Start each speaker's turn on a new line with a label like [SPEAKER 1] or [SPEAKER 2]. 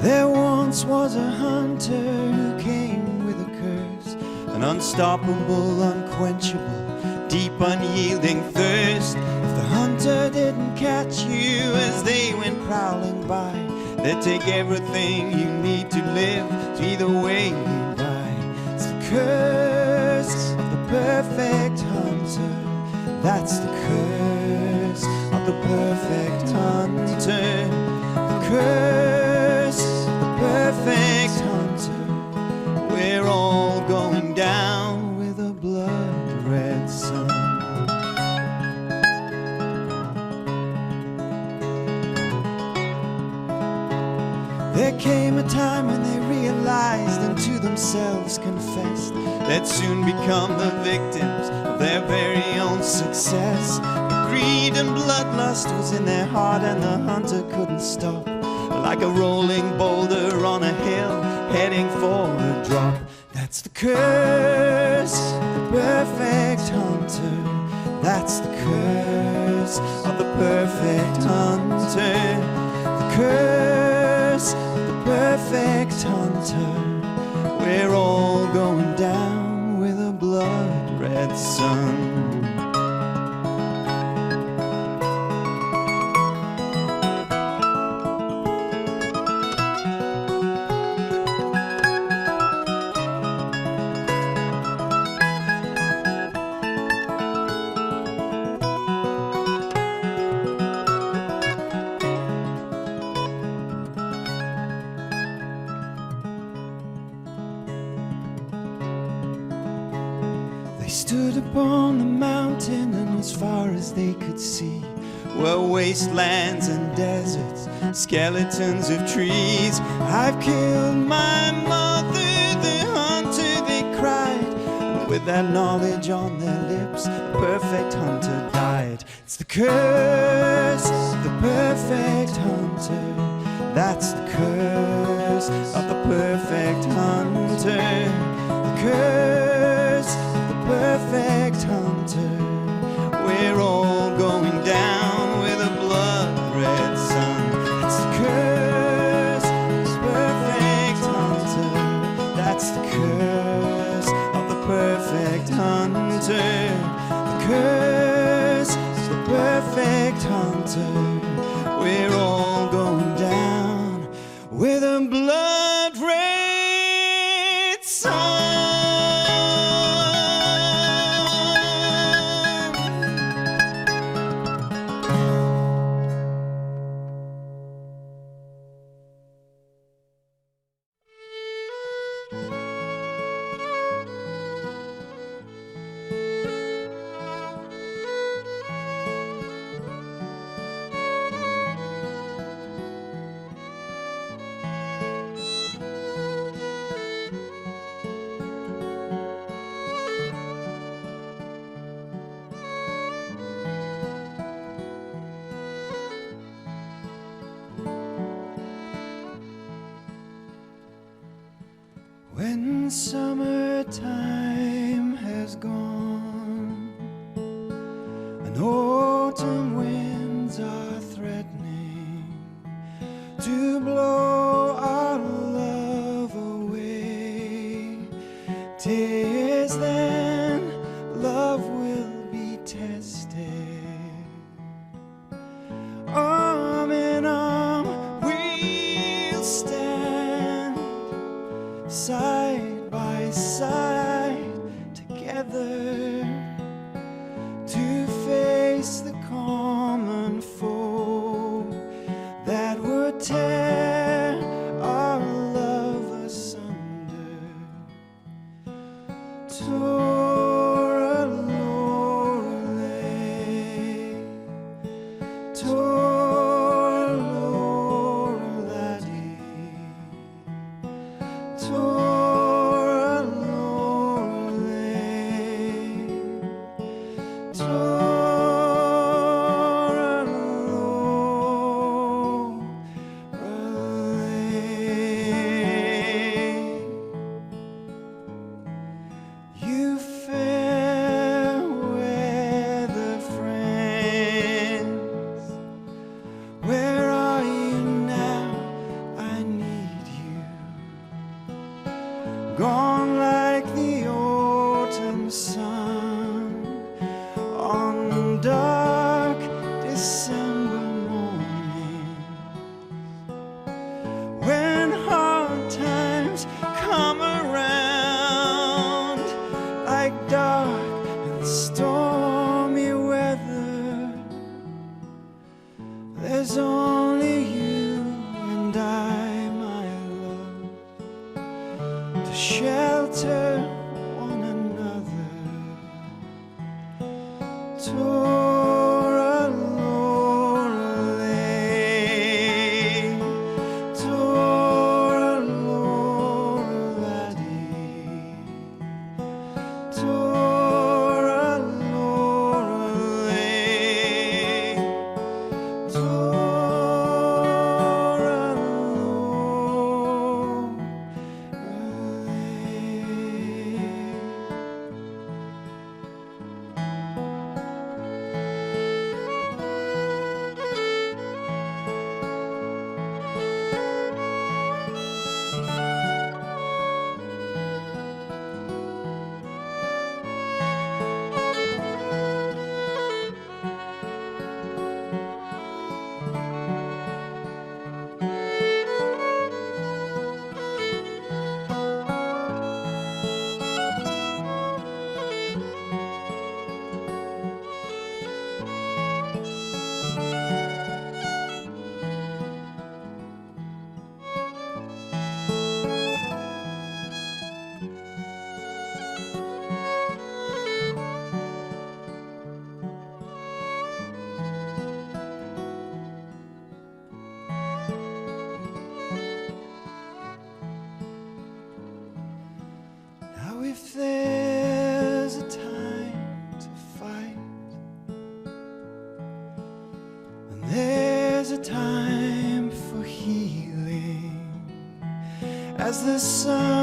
[SPEAKER 1] There once was a hunter who came with a curse, an unstoppable, unquenchable, deep, unyielding thirst. If the hunter didn't catch you as they went prowling by, they'd take everything you need to live, so either way you die. It's the curse of the perfect hunter. That's the curse of the perfect hunter. The curse of the perfect hunter. We're all going down with a blood-red sun. There came a time when they realized and to themselves confessed they'd soon become the victims of their very own success. But greed and bloodlust was in their heart, and the hunter couldn't stop. Like a rolling boulder on a hill, heading for a drop. That's the curse of the perfect hunter. That's the curse of the perfect hunter. The curse of the perfect hunter. We're all going down with a blood-red sun. They stood upon the mountain, and as far as they could see were wastelands and deserts, skeletons of trees. I've killed my mother, the hunter, they cried. And with that knowledge on their lips, the perfect hunter died. It's the curse of the perfect hunter. That's the curse of the perfect hunter. The curse of the perfect hunter. We're all going down with a blood-red sun. It's the curse of the perfect hunter. That's the curse of the perfect hunter. The curse of the perfect hunter. We're all going down with a blood-red sun. When summertime has gone and autumn winds are threatening to blow our love away, 'tis then love will be tested. Arm in arm we'll stand, side by side together, to face Tora Lorelei, Tora Lorelei, Tora Lorelei, Tora Now if there's a time to fight, and there's a time for healing, as the sun